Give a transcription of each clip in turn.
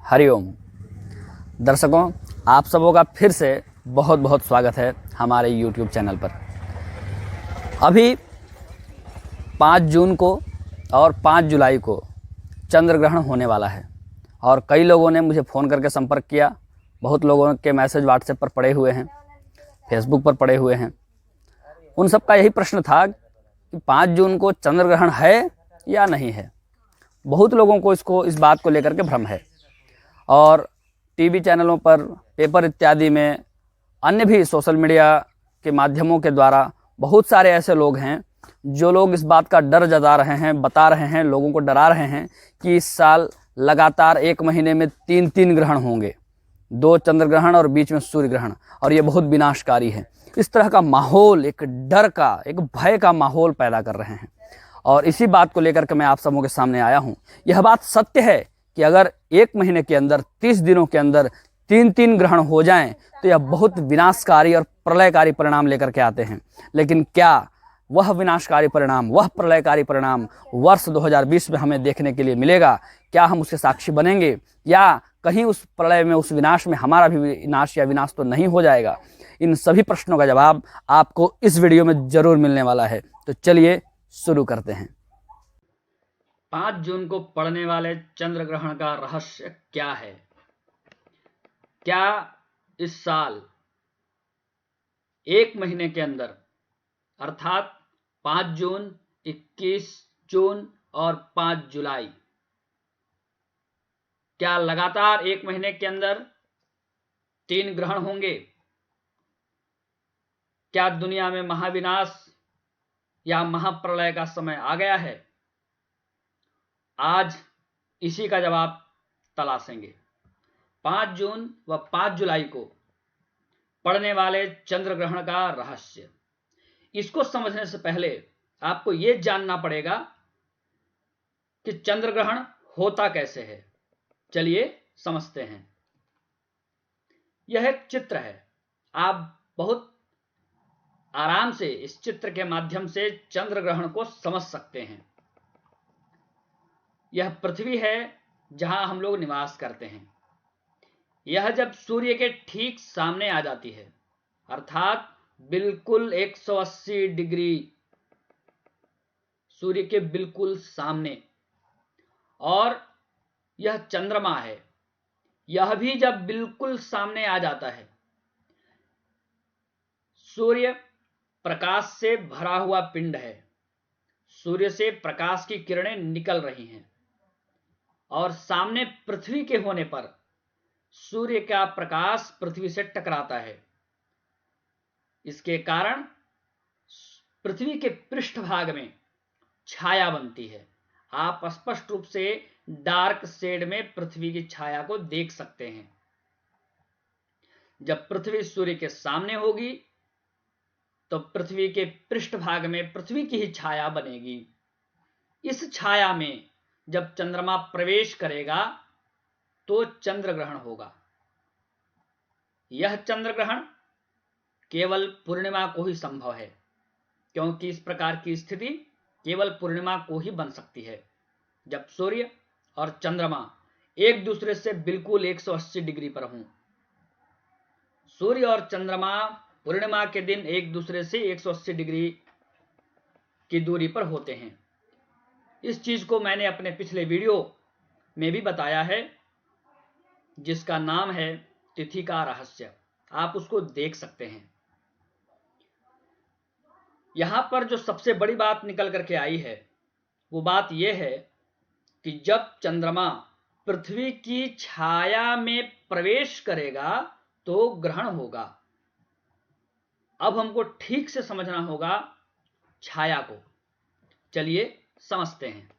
हरिओम दर्शकों, आप सबों का फिर से बहुत बहुत स्वागत है हमारे YouTube चैनल पर। अभी 5 जून को और 5 जुलाई को चंद्र ग्रहण होने वाला है और कई लोगों ने मुझे फ़ोन करके संपर्क किया। बहुत लोगों के मैसेज व्हाट्सएप पर पड़े हुए हैं, फेसबुक पर पड़े हुए हैं। उन सब का यही प्रश्न था कि 5 जून को चंद्र ग्रहण है या नहीं है। बहुत लोगों को इस बात को लेकर के भ्रम है और टीवी चैनलों पर, पेपर इत्यादि में, अन्य भी सोशल मीडिया के माध्यमों के द्वारा बहुत सारे ऐसे लोग हैं जो लोग इस बात का डर जता रहे हैं, बता रहे हैं, लोगों को डरा रहे हैं कि इस साल लगातार 1 महीने में 3 ग्रहण होंगे, 2 चंद्र ग्रहण और बीच में सूर्य ग्रहण, और ये बहुत विनाशकारी है। इस तरह का माहौल, एक डर का, एक भय का माहौल पैदा कर रहे हैं और इसी बात को लेकर के मैं आप सबों के सामने आया हूँ। यह बात सत्य है कि अगर 1 महीने के अंदर 30 दिनों के अंदर 3 ग्रहण हो जाएं तो यह बहुत विनाशकारी और प्रलयकारी परिणाम लेकर के आते हैं। लेकिन क्या वह विनाशकारी परिणाम, वह प्रलयकारी परिणाम वर्ष 2020 में हमें देखने के लिए मिलेगा? क्या हम उसके साक्षी बनेंगे या कहीं उस प्रलय में, उस विनाश में हमारा भी विनाश या विनाश तो नहीं हो जाएगा? इन सभी प्रश्नों का जवाब आपको इस वीडियो में जरूर मिलने वाला है। तो चलिए शुरू करते हैं। 5 जून को पड़ने वाले चंद्र ग्रहण का रहस्य क्या है? क्या इस साल 1 महीने के अंदर, अर्थात 5 जून, 21 जून और 5 जुलाई, क्या लगातार 1 महीने के अंदर 3 ग्रहण होंगे? क्या दुनिया में महाविनाश या महाप्रलय का समय आ गया है? आज इसी का जवाब तलाशेंगे। 5 जून व 5 जुलाई को पड़ने वाले चंद्र ग्रहण का रहस्य। इसको समझने से पहले आपको यह जानना पड़ेगा कि चंद्र ग्रहण होता कैसे है। चलिए समझते हैं। यह एक चित्र है। आप बहुत आराम से इस चित्र के माध्यम से चंद्र ग्रहण को समझ सकते हैं। यह पृथ्वी है जहां हम लोग निवास करते हैं। यह जब सूर्य के ठीक सामने आ जाती है, अर्थात बिल्कुल 180 डिग्री सूर्य के बिल्कुल सामने, और यह चंद्रमा है, यह भी जब बिल्कुल सामने आ जाता है, सूर्य प्रकाश से भरा हुआ पिंड है, सूर्य से प्रकाश की किरणें निकल रही हैं और सामने पृथ्वी के होने पर सूर्य का प्रकाश पृथ्वी से टकराता है। इसके कारण पृथ्वी के पृष्ठभाग में छाया बनती है। आप स्पष्ट रूप से डार्क शेड में पृथ्वी की छाया को देख सकते हैं। जब पृथ्वी सूर्य के सामने होगी तो पृथ्वी के पृष्ठभाग में पृथ्वी की ही छाया बनेगी। इस छाया में जब चंद्रमा प्रवेश करेगा तो चंद्र ग्रहण होगा। यह चंद्र ग्रहण केवल पूर्णिमा को ही संभव है, क्योंकि इस प्रकार की स्थिति केवल पूर्णिमा को ही बन सकती है, जब सूर्य और चंद्रमा एक दूसरे से बिल्कुल 180 डिग्री पर हों। सूर्य और चंद्रमा पूर्णिमा के दिन एक दूसरे से 180 डिग्री की दूरी पर होते हैं। इस चीज को मैंने अपने पिछले वीडियो में भी बताया है, जिसका नाम है तिथि का रहस्य। आप उसको देख सकते हैं। यहां पर जो सबसे बड़ी बात निकल करके आई है वो बात यह है कि जब चंद्रमा पृथ्वी की छाया में प्रवेश करेगा तो ग्रहण होगा। अब हमको ठीक से समझना होगा छाया को। चलिए समझते हैं।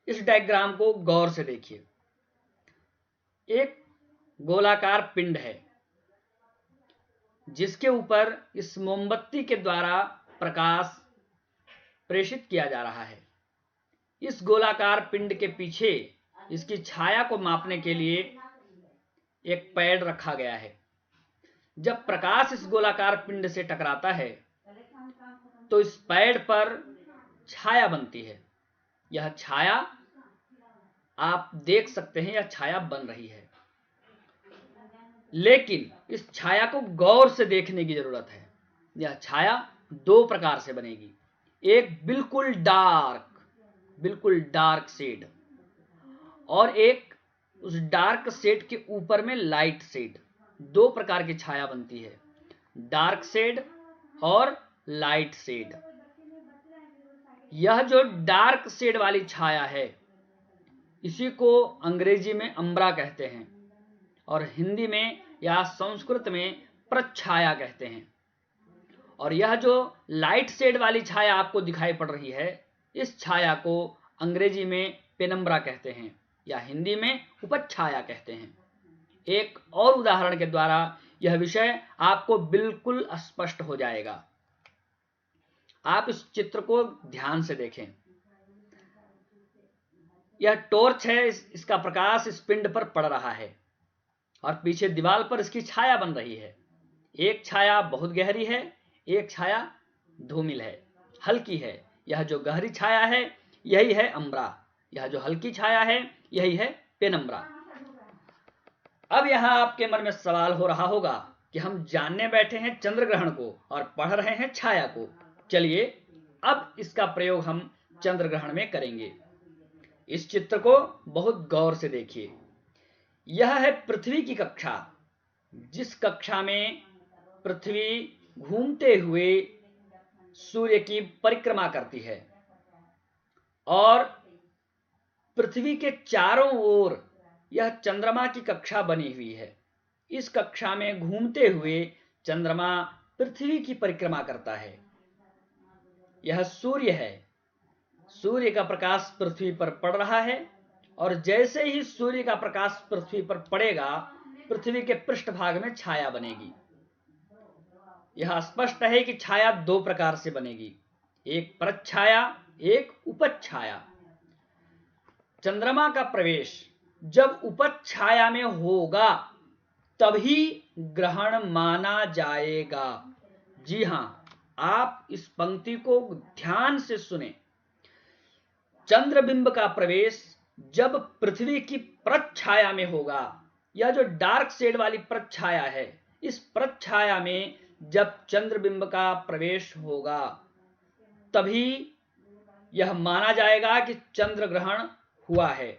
इस डायग्राम को गौर से देखिए। एक गोलाकार पिंड है जिसके ऊपर इस मोमबत्ती के द्वारा प्रकाश प्रेषित किया जा रहा है। इस गोलाकार पिंड के पीछे इसकी छाया को मापने के लिए एक पैड रखा गया है। जब प्रकाश इस गोलाकार पिंड से टकराता है तो इस पैड पर छाया बनती है। यह छाया आप देख सकते हैं यह छाया बन रही है, लेकिन इस छाया को गौर से देखने की जरूरत है। यह छाया दो प्रकार से बनेगी, एक बिल्कुल डार्क शेड और एक उस डार्क शेड के ऊपर में लाइट शेड। दो प्रकार की छाया बनती है, डार्क शेड और लाइट शेड। यह जो डार्क शेड वाली छाया है इसी को अंग्रेजी में अम्ब्रा कहते हैं और हिंदी में या संस्कृत में प्रच्छाया कहते हैं। और यह जो लाइट शेड वाली छाया आपको दिखाई पड़ रही है, इस छाया को अंग्रेजी में पेनम्ब्रा कहते हैं या हिंदी में उपच्छाया कहते हैं। एक और उदाहरण के द्वारा यह विषय आपको बिल्कुल स्पष्ट हो जाएगा। आप इस चित्र को ध्यान से देखें। यह टॉर्च है, इसका प्रकाश इस पिंड पर पड़ रहा है और पीछे दीवार पर इसकी छाया बन रही है। एक छाया बहुत गहरी है, एक छाया धूमिल है, हल्की है। यह जो गहरी छाया है यही है अम्ब्रा, यह जो हल्की छाया है यही है पेनम्ब्रा। अब यहां आपके मन में सवाल हो रहा होगा कि हम जानने बैठे हैं चंद्र ग्रहण को और पढ़ रहे हैं छाया को। चलिए अब इसका प्रयोग हम चंद्र ग्रहण में करेंगे। इस चित्र को बहुत गौर से देखिए। यह है पृथ्वी की कक्षा, जिस कक्षा में पृथ्वी घूमते हुए सूर्य की परिक्रमा करती है और पृथ्वी के चारों ओर यह चंद्रमा की कक्षा बनी हुई है। इस कक्षा में घूमते हुए चंद्रमा पृथ्वी की परिक्रमा करता है। यह सूर्य है, सूर्य का प्रकाश पृथ्वी पर पड़ रहा है और जैसे ही सूर्य का प्रकाश पृथ्वी पर पड़ेगा पृथ्वी के पृष्ठभाग में छाया बनेगी। यह स्पष्ट है कि छाया दो प्रकार से बनेगी, एक प्रच्छाया, एक उपच्छाया। चंद्रमा का प्रवेश जब उपच्छाया में होगा तभी ग्रहण माना जाएगा। जी हां, आप इस पंक्ति को ध्यान से सुने। चंद्रबिंब का प्रवेश जब पृथ्वी की प्रच्छाया में होगा, यह जो डार्क शेड वाली प्रच्छाया है, इस प्रच्छाया में जब चंद्रबिंब का प्रवेश होगा तभी यह माना जाएगा कि चंद्र ग्रहण हुआ है।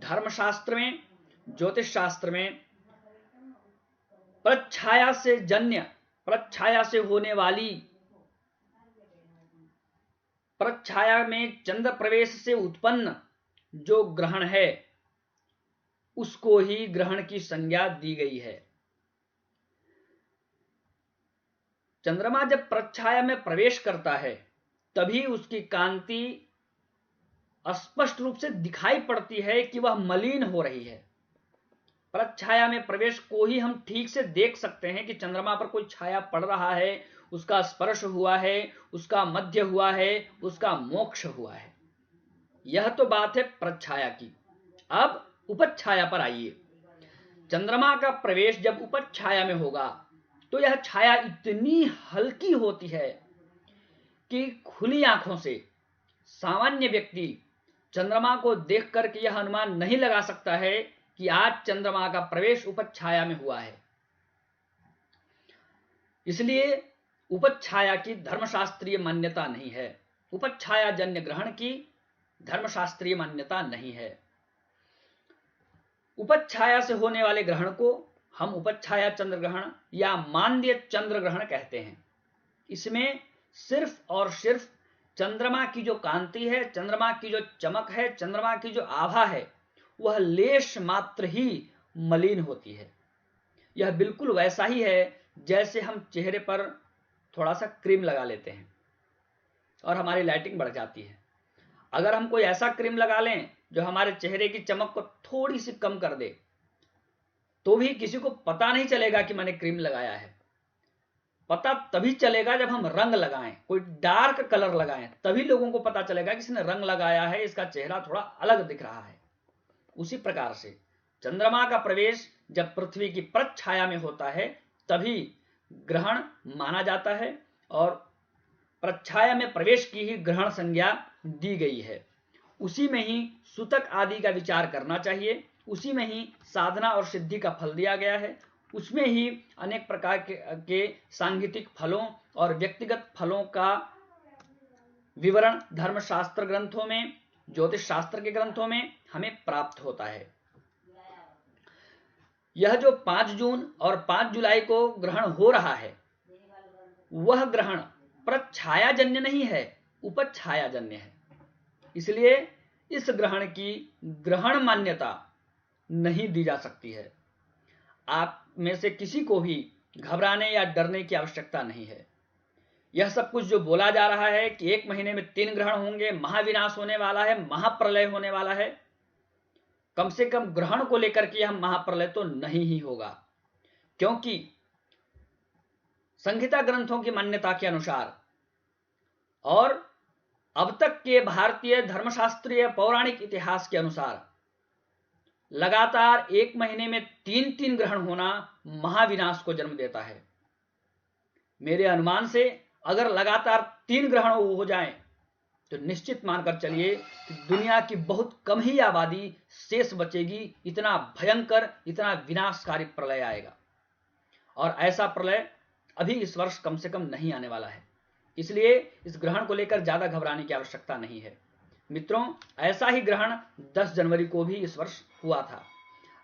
धर्मशास्त्र में, ज्योतिष शास्त्र में प्रच्छाया से होने वाली, प्रच्छाया में चंद्र प्रवेश से उत्पन्न जो ग्रहण है उसको ही ग्रहण की संज्ञा दी गई है। चंद्रमा जब प्रच्छाया में प्रवेश करता है तभी उसकी कांति स्पष्ट रूप से दिखाई पड़ती है कि वह मलिन हो रही है। प्रच्छाया में प्रवेश को ही हम ठीक से देख सकते हैं कि चंद्रमा पर कोई छाया पड़ रहा है, उसका स्पर्श हुआ है, उसका मध्य हुआ है, उसका मोक्ष हुआ है। यह तो बात है प्रच्छाया की। अब उपच्छाया पर आइए। चंद्रमा का प्रवेश जब उपच्छाया में होगा तो यह छाया इतनी हल्की होती है कि खुली आंखों से सामान्य व्यक्ति चंद्रमा को देख करके यह अनुमान नहीं लगा सकता है कि आज चंद्रमा का प्रवेश उपच्छाया में हुआ है। इसलिए उपच्छाया की धर्मशास्त्रीय मान्यता नहीं है, उपच्छाया जन्य ग्रहण की धर्मशास्त्रीय मान्यता नहीं है। उपच्छाया से होने वाले ग्रहण को हम उपच्छाया चंद्र ग्रहण या मांद्य चंद्र ग्रहण कहते हैं। इसमें सिर्फ और सिर्फ चंद्रमा की जो कांति है, चंद्रमा की जो चमक है, चंद्रमा की जो आभा है, वह लेश मात्र ही मलिन होती है। यह बिल्कुल वैसा ही है जैसे हम चेहरे पर थोड़ा सा क्रीम लगा लेते हैं और हमारी लाइटिंग बढ़ जाती है। अगर हम कोई ऐसा क्रीम लगा लें जो हमारे चेहरे की चमक को थोड़ी सी कम कर दे तो भी किसी को पता नहीं चलेगा कि मैंने क्रीम लगाया है। पता तभी चलेगा जब हम रंग लगाएं, कोई डार्क कलर लगाएं, तभी लोगों को पता चलेगा कि इसने रंग लगाया है, इसका चेहरा थोड़ा अलग दिख रहा है। उसी प्रकार से चंद्रमा का प्रवेश जब पृथ्वी की प्रच्छाया में होता है तभी ग्रहण माना जाता है और प्रच्छाया में प्रवेश की ही ग्रहण संज्ञा दी गई है। उसी में ही सूतक आदि का विचार करना चाहिए, उसी में ही साधना और सिद्धि का फल दिया गया है, उसमें ही अनेक प्रकार के सांगीतिक फलों और व्यक्तिगत फलों का विवरण धर्मशास्त्र ग्रंथों में, ज्योतिष शास्त्र के ग्रंथों में हमें प्राप्त होता है। यह जो 5 जून और 5 जुलाई को ग्रहण हो रहा है, वह ग्रहण प्रच्छायाजन्य नहीं है, उपच्छायाजन्य है। इसलिए इस ग्रहण की ग्रहण मान्यता नहीं दी जा सकती है। आप में से किसी को भी घबराने या डरने की आवश्यकता नहीं है। यह सब कुछ जो बोला जा रहा है कि 1 महीने में 3 ग्रहण होंगे, महाविनाश होने वाला है, महाप्रलय होने वाला है, कम से कम ग्रहण को लेकर के यह महाप्रलय तो नहीं ही होगा, क्योंकि संहिता ग्रंथों की मान्यता के अनुसार और अब तक के भारतीय धर्मशास्त्रीय पौराणिक इतिहास के अनुसार लगातार 1 महीने में 3 ग्रहण होना महाविनाश को जन्म देता है। मेरे अनुमान से अगर लगातार 3 ग्रहण हो जाएं, तो निश्चित मानकर चलिए कि दुनिया की बहुत कम ही आबादी शेष बचेगी। इतना भयंकर, इतना विनाशकारी प्रलय आएगा, और ऐसा प्रलय अभी इस वर्ष कम से कम नहीं आने वाला है। इसलिए इस ग्रहण को लेकर ज्यादा घबराने की आवश्यकता नहीं है। मित्रों, ऐसा ही ग्रहण 10 जनवरी को भी इस वर्ष हुआ था।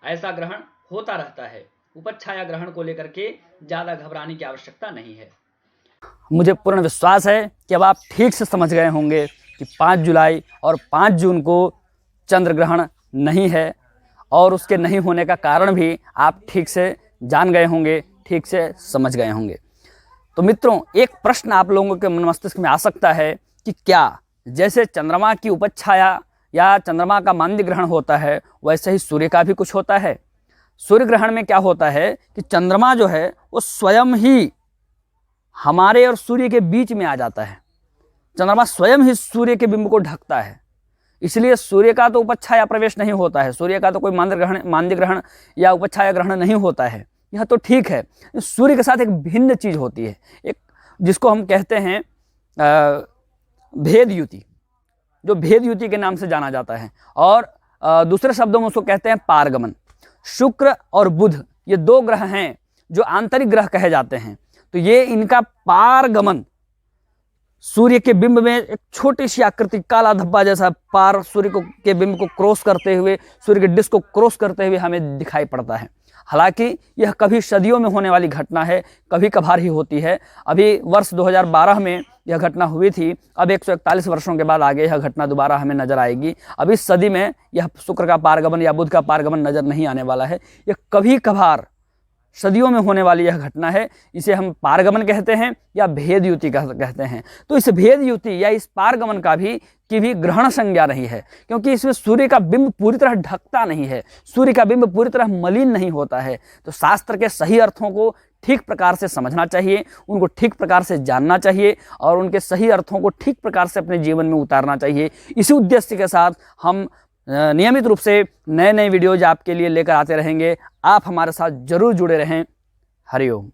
ऐसा ग्रहण होता रहता है। उपच्छाया ग्रहण को लेकर के ज्यादा घबराने की आवश्यकता नहीं है। मुझे पूर्ण विश्वास है कि अब आप ठीक से समझ गए होंगे कि 5 जुलाई और 5 जून को चंद्र ग्रहण नहीं है, और उसके नहीं होने का कारण भी आप ठीक से जान गए होंगे, ठीक से समझ गए होंगे। तो मित्रों, एक प्रश्न आप लोगों के मन मस्तिष्क में आ सकता है कि क्या जैसे चंद्रमा की उपच्छाया या चंद्रमा का मांद्य ग्रहण होता है, वैसे ही सूर्य का भी कुछ होता है? सूर्य ग्रहण में क्या होता है कि चंद्रमा जो है वो स्वयं ही हमारे और सूर्य के बीच में आ जाता है। चंद्रमा स्वयं ही सूर्य के बिंब को ढकता है, इसलिए सूर्य का तो उपच्छाया प्रवेश नहीं होता है, सूर्य का तो कोई मांद्य ग्रहण या उपच्छाया ग्रहण नहीं होता है। यह तो ठीक है। सूर्य के साथ एक भिन्न चीज होती है, एक जिसको हम कहते हैं भेद युति, जो भेद युति के नाम से जाना जाता है, और दूसरे शब्दों में उसको कहते हैं पारगमन। शुक्र और बुध ये 2 ग्रह हैं जो आंतरिक ग्रह कहे जाते हैं। तो ये इनका पारगमन सूर्य के बिंब में एक छोटी सी आकृति, काला धब्बा जैसा पार सूर्य के बिंब को क्रॉस करते हुए, सूर्य के डिस्क को क्रॉस करते हुए हमें दिखाई पड़ता है। हालांकि यह कभी सदियों में होने वाली घटना है, कभी कभार ही होती है। अभी वर्ष 2012 में यह घटना हुई थी, अब 141 वर्षों के बाद आगे यह घटना दोबारा हमें नजर आएगी। अब इस सदी में यह शुक्र का पारगमन या बुध का पारगमन नजर नहीं आने वाला है। यह कभी कभार सदियों में होने वाली यह घटना है। इसे हम पारगमन कहते हैं या भेद युति कहते हैं। तो इस भेद युति या इस पारगमन की भी ग्रहण संज्ञा नहीं है, क्योंकि इसमें सूर्य का बिंब पूरी तरह ढकता नहीं है, सूर्य का बिंब पूरी तरह मलिन नहीं होता है। तो शास्त्र के सही अर्थों को ठीक प्रकार से समझना चाहिए, उनको ठीक प्रकार से जानना चाहिए, और उनके सही अर्थों को ठीक प्रकार से अपने जीवन में उतारना चाहिए। इसी उद्देश्य के साथ हम नियमित रूप से नए वीडियोज आपके लिए लेकर आते रहेंगे। आप हमारे साथ जरूर जुड़े रहें। हरि ओम।